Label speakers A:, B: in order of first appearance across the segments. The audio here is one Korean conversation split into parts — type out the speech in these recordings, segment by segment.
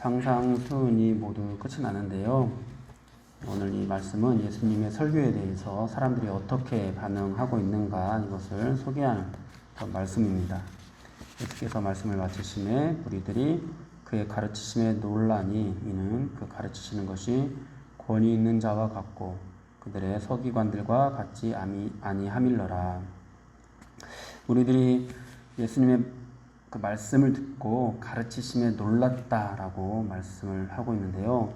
A: 상상수훈이 모두 끝이 나는데요. 오늘 이 말씀은 예수님의 설교에 대해서 사람들이 어떻게 반응하고 있는가 이것을 소개하는 그런 말씀입니다. 예수께서 말씀을 마치심에 무리들이 그의 가르치심에 놀라니 이는 그 가르치시는 것이 권위 있는 자와 같고 그들의 서기관들과 같지 아니함일러라. 우리들이 예수님의 그 말씀을 듣고 가르치심에 놀랐다라고 말씀을 하고 있는데요.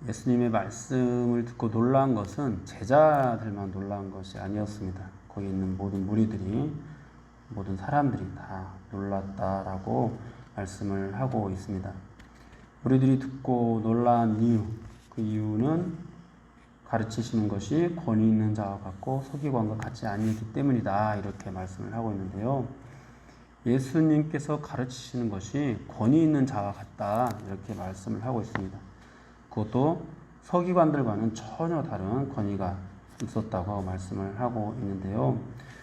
A: 예수님의 말씀을 듣고 놀란 것은 제자들만 놀란 것이 아니었습니다. 거기 있는 모든 무리들이, 모든 사람들이 다 놀랐다라고 말씀을 하고 있습니다. 우리들이 듣고 놀란 이유, 그 이유는 가르치시는 것이 권위 있는 자와 같고 서기관과 같지 아니기 때문이다, 이렇게 말씀을 하고 있는데요. 예수님께서 가르치시는 것이 권위 있는 자와 같다, 이렇게 말씀을 하고 있습니다. 그것도 서기관들과는 전혀 다른 권위가 있었다고 말씀을 하고 있는데요.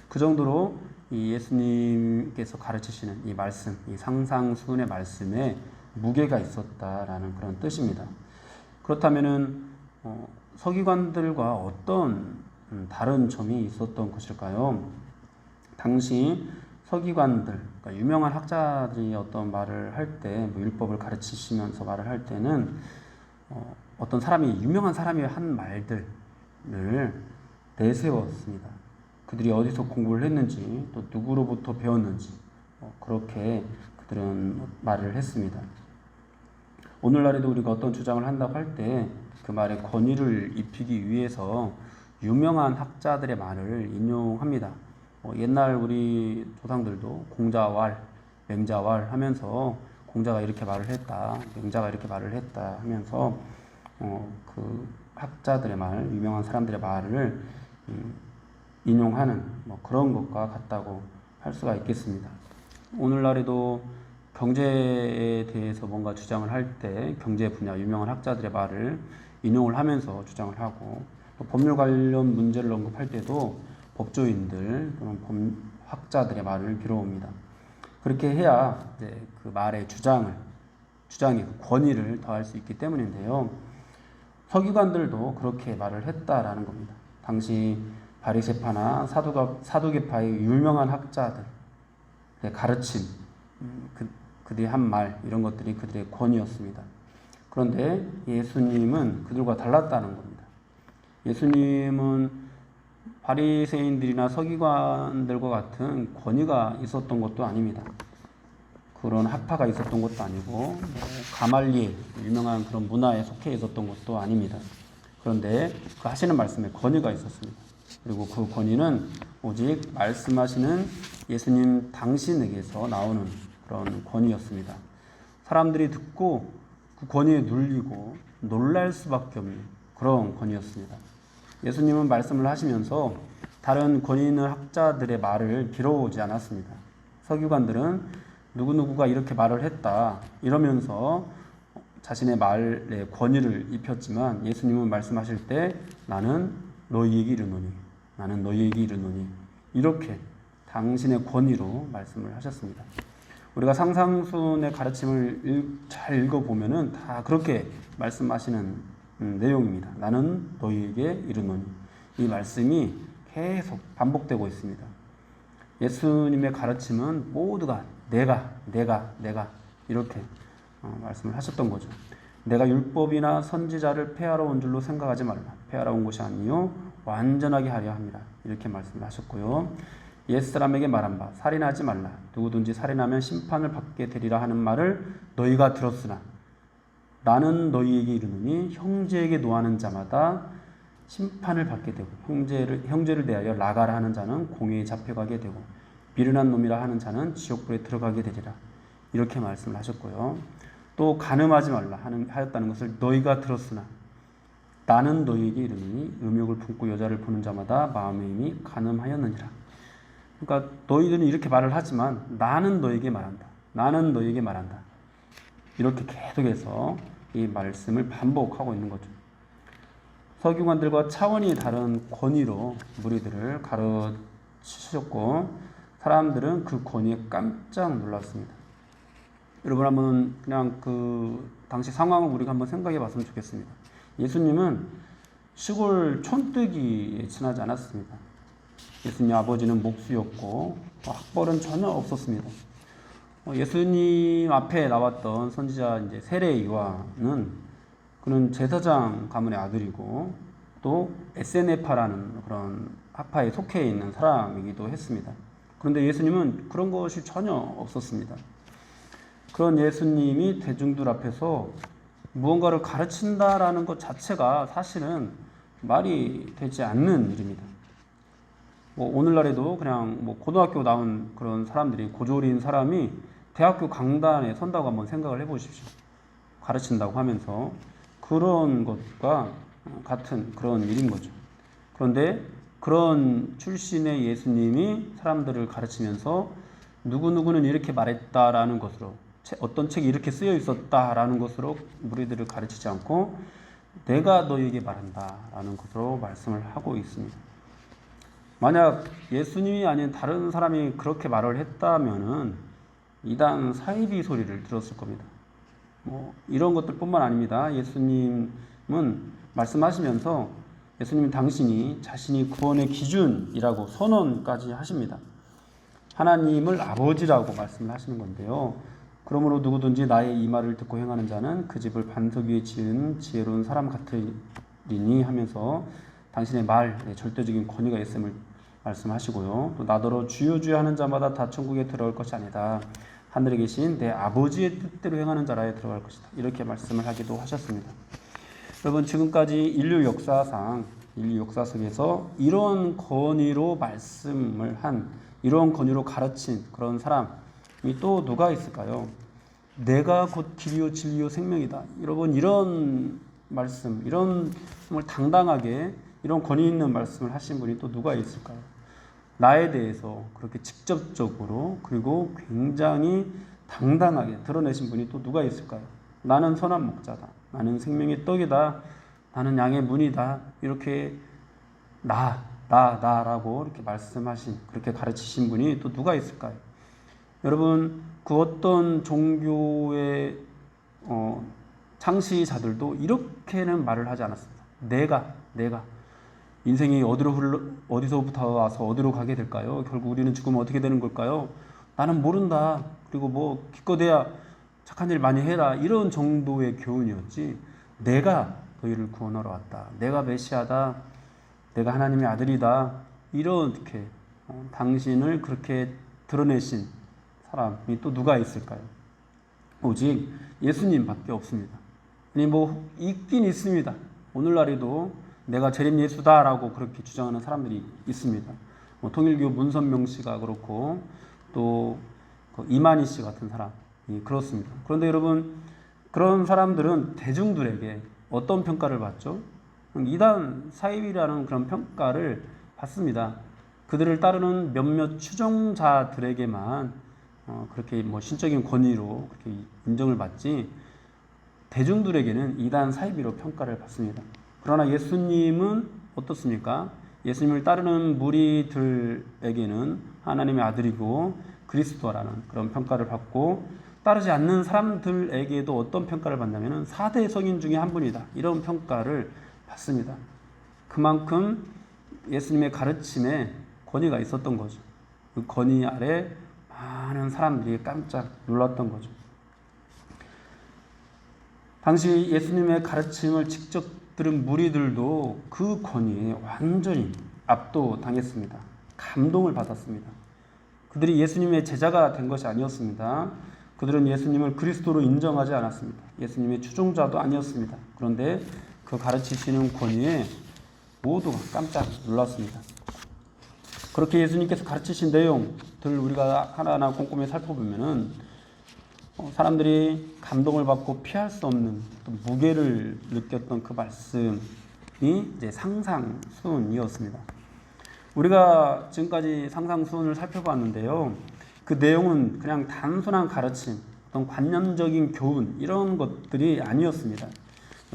A: 그 정도로 이 예수님께서 가르치시는 이 말씀, 이 상상수훈의 말씀에 무게가 있었다라는 그런 뜻입니다. 그렇다면은 서기관들과 어떤 다른 점이 있었던 것일까요? 당시 서기관들, 그러니까 유명한 학자들이 어떤 말을 할 때, 율법을 가르치시면서 말을 할 때는 어떤 사람이, 유명한 사람이 한 말들을 내세웠습니다. 그들이 어디서 공부를 했는지, 또 누구로부터 배웠는지, 그렇게 그들은 말을 했습니다. 오늘날에도 우리가 어떤 주장을 한다고 할 때 그 말에 권위를 입히기 위해서 유명한 학자들의 말을 인용합니다. 옛날 우리 조상들도 공자왈, 맹자왈 하면서 공자가 이렇게 말을 했다, 맹자가 이렇게 말을 했다 하면서 그 학자들의 말, 유명한 사람들의 말을 인용하는 그런 것과 같다고 할 수가 있겠습니다. 오늘날에도 경제에 대해서 뭔가 주장을 할 때 경제 분야 유명한 학자들의 말을 인용을 하면서 주장을 하고, 또 법률 관련 문제를 언급할 때도 법조인들 또는 학자들의 말을 빌어옵니다. 그렇게 해야 이제 그 말의 주장의 권위를 더할 수 있기 때문인데요. 서기관들도 그렇게 말을 했다라는 겁니다. 당시 바리새파나 사두개파의 유명한 학자들의 가르침, 그들이 한 말, 이런 것들이 그들의 권위였습니다. 그런데 예수님은 그들과 달랐다는 겁니다. 예수님은 바리새인들이나 서기관들과 같은 권위가 있었던 것도 아닙니다. 그런 학파가 있었던 것도 아니고 가말리엘, 유명한 그런 문화에 속해 있었던 것도 아닙니다. 그런데 그 하시는 말씀에 권위가 있었습니다. 그리고 그 권위는 오직 말씀하시는 예수님 당신에게서 나오는 그런 권위였습니다. 사람들이 듣고 그 권위에 눌리고 놀랄 수밖에 없는 그런 권위였습니다. 예수님은 말씀을 하시면서 다른 권위 있는 학자들의 말을 빌어오지 않았습니다. 서기관들은 누구누구가 이렇게 말을 했다 이러면서 자신의 말에 권위를 입혔지만, 예수님은 말씀하실 때 나는 너희에게 이르노니, 나는 너희에게 이르노니, 이렇게 당신의 권위로 말씀을 하셨습니다. 우리가 상상수훈의 가르침을 잘 읽어보면은 다 그렇게 말씀하시는 내용입니다. 나는 너희에게 이르노니, 이 말씀이 계속 반복되고 있습니다. 예수님의 가르침은 모두가 내가 이렇게 말씀을 하셨던 거죠. 내가 율법이나 선지자를 폐하러 온 줄로 생각하지 말라. 폐하러 온 것이 아니요 완전하게 하려 함이라, 이렇게 말씀을 하셨고요. 옛사람에게 말한 바 살인하지 말라. 누구든지 살인하면 심판을 받게 되리라 하는 말을 너희가 들었으나 나는 너희에게 이르노니 형제에게 노하는 자마다 심판을 받게 되고, 형제를 대하여 나가라 하는 자는 공회에 잡혀가게 되고, 미련한 놈이라 하는 자는 지옥불에 들어가게 되리라, 이렇게 말씀을 하셨고요. 또 간음하지 말라 하였다는 것을 너희가 들었으나 나는 너희에게 이르노니 음욕을 품고 여자를 보는 자마다 마음에 이미 간음하였느니라. 그러니까 너희들은 이렇게 말을 하지만 나는 너희에게 말한다, 나는 너희에게 말한다, 이렇게 계속해서 이 말씀을 반복하고 있는 거죠. 서기관들과 차원이 다른 권위로 무리들을 가르치셨고, 사람들은 그 권위에 깜짝 놀랐습니다. 여러분 한번 그냥 그 당시 상황을 우리가 한번 생각해 봤으면 좋겠습니다. 예수님은 시골 촌뜨기에 지나지 않았습니다. 예수님 아버지는 목수였고 학벌은 전혀 없었습니다. 예수님 앞에 나왔던 선지자 이제 세례 요한은 그는 제사장 가문의 아들이고 또 에세네파라는 그런 학파에 속해 있는 사람이기도 했습니다. 그런데 예수님은 그런 것이 전혀 없었습니다. 그런 예수님이 대중들 앞에서 무언가를 가르친다라는 것 자체가 사실은 말이 되지 않는 일입니다. 오늘날에도 그냥 고등학교 나온 그런 사람들이, 고졸인 사람이 대학교 강단에 선다고 한번 생각을 해보십시오. 가르친다고 하면서 그런 것과 같은 그런 일인 거죠. 그런데 그런 출신의 예수님이 사람들을 가르치면서 누구누구는 이렇게 말했다라는 것으로, 어떤 책이 이렇게 쓰여 있었다라는 것으로 무리들을 가르치지 않고 내가 너에게 말한다라는 것으로 말씀을 하고 있습니다. 만약 예수님이 아닌 다른 사람이 그렇게 말을 했다면은 이단 사이비 소리를 들었을 겁니다. 이런 것들뿐만 아닙니다. 예수님은 말씀하시면서 예수님 당신이 자신이 구원의 기준이라고 선언까지 하십니다. 하나님을 아버지라고 말씀을 하시는 건데요. 그러므로 누구든지 나의 이 말을 듣고 행하는 자는 그 집을 반석 위에 지은 지혜로운 사람 같으리니 하면서 당신의 말에 절대적인 권위가 있음을 말씀하시고요. 또 나더러 주여 주여 하는 자마다 다 천국에 들어갈 것이 아니다. 하늘에 계신 내 아버지의 뜻대로 행하는 자라에 들어갈 것이다. 이렇게 말씀을 하기도 하셨습니다. 여러분, 지금까지 인류 역사 속에서 이런 권위로 말씀을 한, 이런 권위로 가르친 그런 사람이 또 누가 있을까요? 내가 곧 길이요 진리요 생명이다. 여러분, 이런 말씀, 이런 정말 당당하게 이런 권위 있는 말씀을 하신 분이 또 누가 있을까요? 나에 대해서 그렇게 직접적으로 그리고 굉장히 당당하게 드러내신 분이 또 누가 있을까요? 나는 선한 목자다. 나는 생명의 떡이다. 나는 양의 문이다. 이렇게 나라고 이렇게 말씀하신, 그렇게 가르치신 분이 또 누가 있을까요? 여러분, 그 어떤 종교의 창시자들도 이렇게는 말을 하지 않았습니다. 내가 인생이 어디서부터 와서 어디로 가게 될까요? 결국 우리는 죽으면 어떻게 되는 걸까요? 나는 모른다. 그리고 기껏해야 착한 일 많이 해라. 이런 정도의 교훈이었지. 내가 너희를 구원하러 왔다. 내가 메시아다. 내가 하나님의 아들이다. 이렇게 당신을 그렇게 드러내신 사람이 또 누가 있을까요? 오직 예수님밖에 없습니다. 아니 있긴 있습니다. 오늘날에도 내가 재림 예수다라고 그렇게 주장하는 사람들이 있습니다. 통일교 문선명 씨가 그렇고 또 이만희 씨 같은 사람이 그렇습니다. 그런데 여러분, 그런 사람들은 대중들에게 어떤 평가를 받죠? 이단 사이비라는 그런 평가를 받습니다. 그들을 따르는 몇몇 추종자들에게만 그렇게 신적인 권위로 그렇게 인정을 받지, 대중들에게는 이단 사이비로 평가를 받습니다. 그러나 예수님은 어떻습니까? 예수님을 따르는 무리들에게는 하나님의 아들이고 그리스도라는 그런 평가를 받고, 따르지 않는 사람들에게도 어떤 평가를 받냐면 4대 성인 중에 한 분이다. 이런 평가를 받습니다. 그만큼 예수님의 가르침에 권위가 있었던 거죠. 그 권위 아래 많은 사람들이 깜짝 놀랐던 거죠. 당시 예수님의 가르침을 직접 들은 무리들도 그 권위에 완전히 압도당했습니다. 감동을 받았습니다. 그들이 예수님의 제자가 된 것이 아니었습니다. 그들은 예수님을 그리스도로 인정하지 않았습니다. 예수님의 추종자도 아니었습니다. 그런데 그 가르치시는 권위에 모두가 깜짝 놀랐습니다. 그렇게 예수님께서 가르치신 내용들 우리가 하나하나 꼼꼼히 살펴보면은 사람들이 감동을 받고 피할 수 없는 무게를 느꼈던 그 말씀이 이제 상상수훈이었습니다. 우리가 지금까지 상상수훈을 살펴봤는데요. 그 내용은 그냥 단순한 가르침, 어떤 관념적인 교훈 이런 것들이 아니었습니다.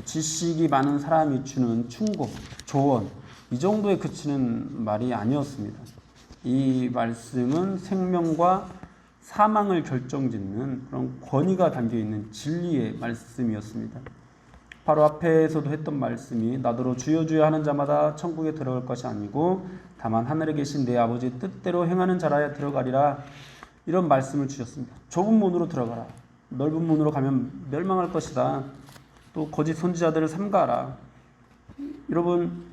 A: 지식이 많은 사람이 주는 충고, 조언 이 정도에 그치는 말이 아니었습니다. 이 말씀은 생명과 사망을 결정짓는 그런 권위가 담겨있는 진리의 말씀이었습니다. 바로 앞에서도 했던 말씀이 나더러 주여 주여 하는 자마다 천국에 들어갈 것이 아니고 다만 하늘에 계신 내 아버지 뜻대로 행하는 자라야 들어가리라. 이런 말씀을 주셨습니다. 좁은 문으로 들어가라. 넓은 문으로 가면 멸망할 것이다. 또 거짓 선지자들을 삼가하라. 여러분,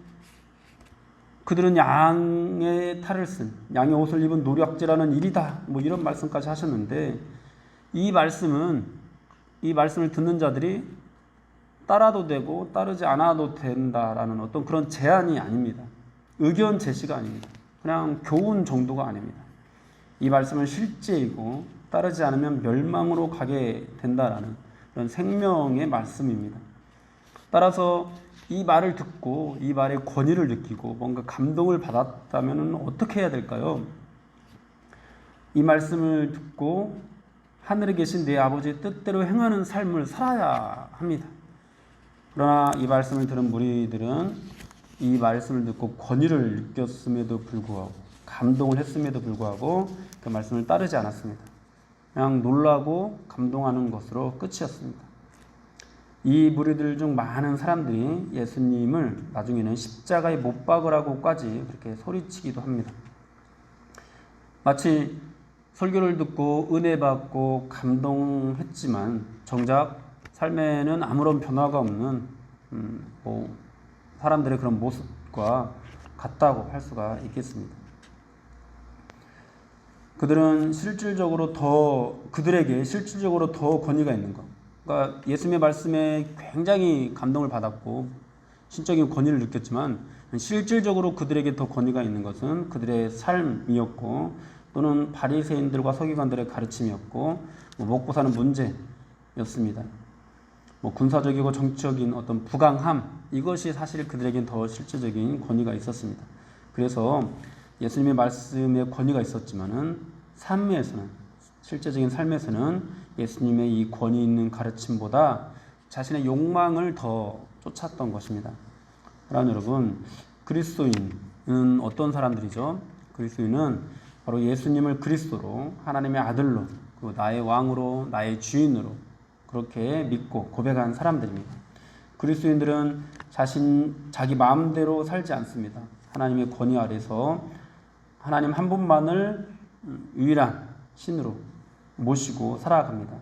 A: 그들은 양의 탈을 쓴, 양의 옷을 입은 노략질하는 일이다. 뭐 이런 말씀까지 하셨는데, 이 말씀을 듣는 자들이 따라도 되고 따르지 않아도 된다라는 어떤 그런 제안이 아닙니다. 의견 제시가 아닙니다. 그냥 교훈 정도가 아닙니다. 이 말씀은 실제이고 따르지 않으면 멸망으로 가게 된다라는 그런 생명의 말씀입니다. 따라서 이 말을 듣고 이 말의 권위를 느끼고 뭔가 감동을 받았다면 어떻게 해야 될까요? 이 말씀을 듣고 하늘에 계신 내 아버지의 뜻대로 행하는 삶을 살아야 합니다. 그러나 이 말씀을 들은 무리들은 이 말씀을 듣고 권위를 느꼈음에도 불구하고 감동을 했음에도 불구하고 그 말씀을 따르지 않았습니다. 그냥 놀라고 감동하는 것으로 끝이었습니다. 이 무리들 중 많은 사람들이 예수님을 나중에는 십자가에 못 박으라고까지 그렇게 소리치기도 합니다. 마치 설교를 듣고 은혜 받고 감동했지만 정작 삶에는 아무런 변화가 없는 사람들의 그런 모습과 같다고 할 수가 있겠습니다. 그들에게 실질적으로 더 권위가 있는 것. 그러니까 예수님의 말씀에 굉장히 감동을 받았고 신적인 권위를 느꼈지만 실질적으로 그들에게 더 권위가 있는 것은 그들의 삶이었고 또는 바리새인들과 서기관들의 가르침이었고 먹고 사는 문제였습니다. 군사적이고 정치적인 어떤 부강함, 이것이 사실 그들에겐 더 실질적인 권위가 있었습니다. 그래서 예수님의 말씀에 권위가 있었지만은 실제적인 삶에서는 예수님의 이 권위 있는 가르침보다 자신의 욕망을 더 쫓았던 것입니다. 그러나 여러분, 그리스도인은 어떤 사람들이죠? 그리스도인은 바로 예수님을 그리스도로, 하나님의 아들로, 그리고 나의 왕으로, 나의 주인으로 그렇게 믿고 고백한 사람들입니다. 그리스도인들은 자기 마음대로 살지 않습니다. 하나님의 권위 아래서 하나님 한 분만을 유일한 신으로 모시고 살아갑니다.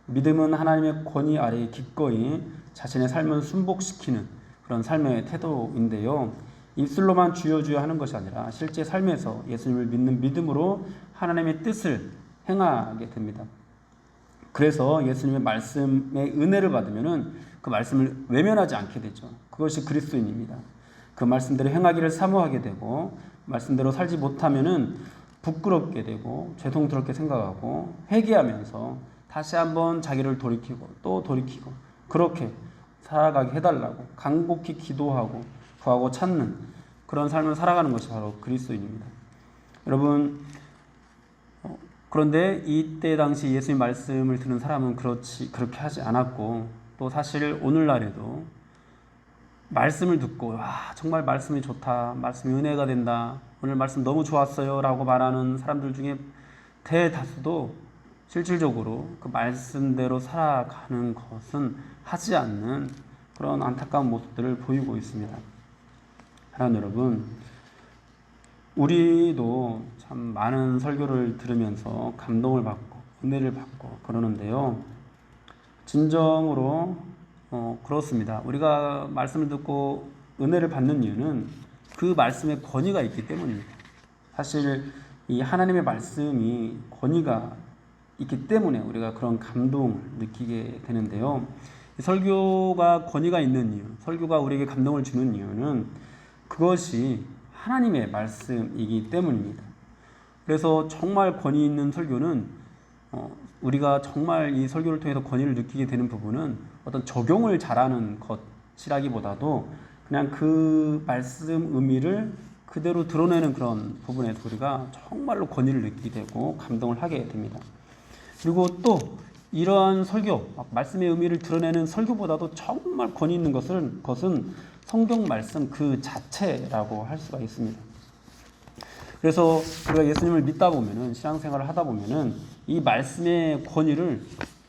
A: 믿음은 하나님의 권위 아래에 기꺼이 자신의 삶을 순복시키는 그런 삶의 태도인데요. 입술로만 주여 주여 하는 것이 아니라 실제 삶에서 예수님을 믿는 믿음으로 하나님의 뜻을 행하게 됩니다. 그래서 예수님의 말씀의 은혜를 받으면은 그 말씀을 외면하지 않게 되죠. 그것이 그리스도인입니다. 그 말씀대로 행하기를 사모하게 되고 말씀대로 살지 못하면은 부끄럽게 되고 죄송스럽게 생각하고 회개하면서 다시 한번 자기를 돌이키고 또 돌이키고 그렇게 살아가게 해달라고 간곡히 기도하고 구하고 찾는 그런 삶을 살아가는 것이 바로 그리스도인입니다. 여러분, 그런데 이때 당시 예수님 말씀을 듣는 사람은 그렇게 하지 않았고 또 사실 오늘날에도 말씀을 듣고 정말 말씀이 좋다, 말씀이 은혜가 된다, 오늘 말씀 너무 좋았어요 라고 말하는 사람들 중에 대다수도 실질적으로 그 말씀대로 살아가는 것은 하지 않는 그런 안타까운 모습들을 보이고 있습니다. 사랑하는 여러분, 우리도 참 많은 설교를 들으면서 감동을 받고 은혜를 받고 그러는데요. 진정으로 그렇습니다. 우리가 말씀을 듣고 은혜를 받는 이유는 그 말씀에 권위가 있기 때문입니다. 사실 이 하나님의 말씀이 권위가 있기 때문에 우리가 그런 감동을 느끼게 되는데요. 설교가 권위가 있는 이유, 설교가 우리에게 감동을 주는 이유는 그것이 하나님의 말씀이기 때문입니다. 그래서 정말 권위 있는 설교는 우리가 정말 이 설교를 통해서 권위를 느끼게 되는 부분은 어떤 적용을 잘하는 것이라기보다도 그냥 그 말씀 의미를 그대로 드러내는 그런 부분에서 우리가 정말로 권위를 느끼게 되고 감동을 하게 됩니다. 그리고 또 이러한 설교, 말씀의 의미를 드러내는 설교보다도 정말 권위 있는 것은 성경 말씀 그 자체라고 할 수가 있습니다. 그래서 우리가 예수님을 믿다 보면은 신앙생활을 하다 보면은 이 말씀의 권위를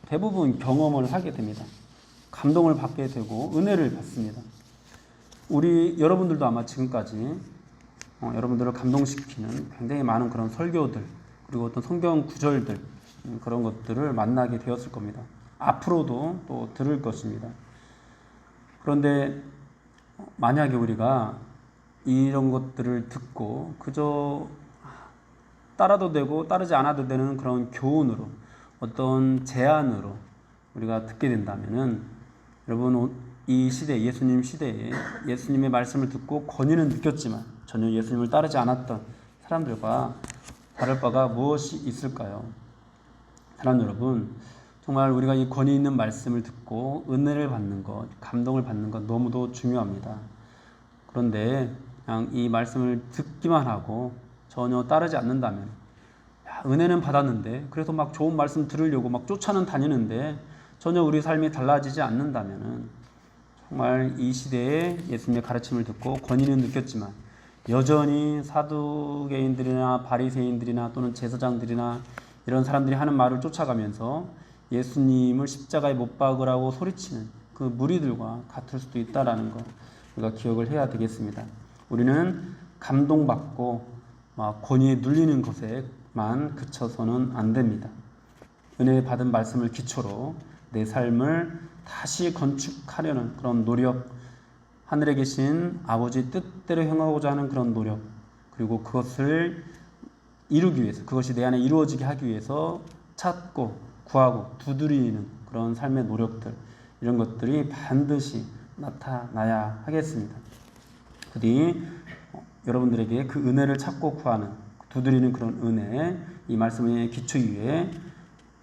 A: 대부분 경험을 하게 됩니다. 감동을 받게 되고 은혜를 받습니다. 우리 여러분들도 아마 지금까지 여러분들을 감동시키는 굉장히 많은 그런 설교들 그리고 어떤 성경 구절들 그런 것들을 만나게 되었을 겁니다. 앞으로도 또 들을 것입니다. 그런데 만약에 우리가 이런 것들을 듣고 그저 따라도 되고 따르지 않아도 되는 그런 교훈으로 어떤 제안으로 우리가 듣게 된다면은 여러분 이 시대 예수님 시대에 예수님의 말씀을 듣고 권위는 느꼈지만 전혀 예수님을 따르지 않았던 사람들과 다를 바가 무엇이 있을까요? 사랑 여러분, 정말 우리가 이 권위 있는 말씀을 듣고 은혜를 받는 것, 감동을 받는 것 너무도 중요합니다. 그런데 그냥 이 말씀을 듣기만 하고 전혀 따르지 않는다면 은혜는 받았는데 그래서 막 좋은 말씀 들으려고 막 쫓아는 다니는데 전혀 우리 삶이 달라지지 않는다면 정말 이 시대에 예수님의 가르침을 듣고 권위는 느꼈지만 여전히 사두개인들이나 바리새인들이나 또는 제사장들이나 이런 사람들이 하는 말을 쫓아가면서 예수님을 십자가에 못 박으라고 소리치는 그 무리들과 같을 수도 있다라는 거 우리가 기억을 해야 되겠습니다. 우리는 감동받고 권위에 눌리는 것에만 그쳐서는 안 됩니다. 은혜 받은 말씀을 기초로 내 삶을 다시 건축하려는 그런 노력, 하늘에 계신 아버지 뜻대로 행하고자 하는 그런 노력, 그리고 그것을 이루기 위해서, 그것이 내 안에 이루어지게 하기 위해서 찾고 구하고 두드리는 그런 삶의 노력들, 이런 것들이 반드시 나타나야 하겠습니다. 부디 여러분들에게 그 은혜를 찾고 구하는, 두드리는 그런 은혜, 이 말씀의 기초 위에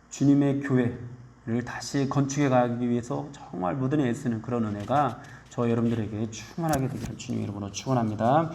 A: 주님의 교회를 다시 건축해 가기 위해서 정말 무던히 애쓰는 그런 은혜가 저 여러분들에게 충만하게 되기를 주님 이름으로 축원합니다.